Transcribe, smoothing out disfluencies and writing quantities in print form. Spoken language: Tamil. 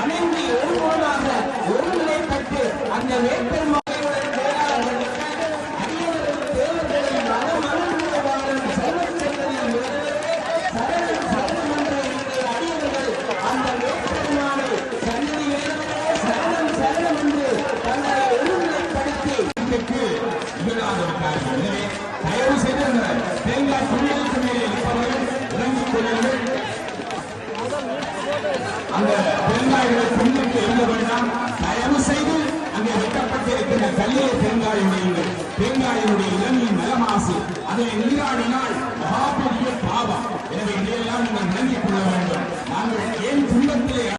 வணங்கி ஒருவனாக ஒருநிலைப்பட்டு அந்த வேட்பெருமாள் அந்த தேங்காய்களை பின்னுக்கு எழுத வேண்டாம். தயவு செய்து அங்கே வெட்டப்பட்டிருக்கின்ற கல்லியை தேங்காய் உடையுங்கள். தேங்காயினுடைய இளமையின் நலமாசு அதை நீராடினால் மகாபெரிய பாவம். எனவே இதையெல்லாம்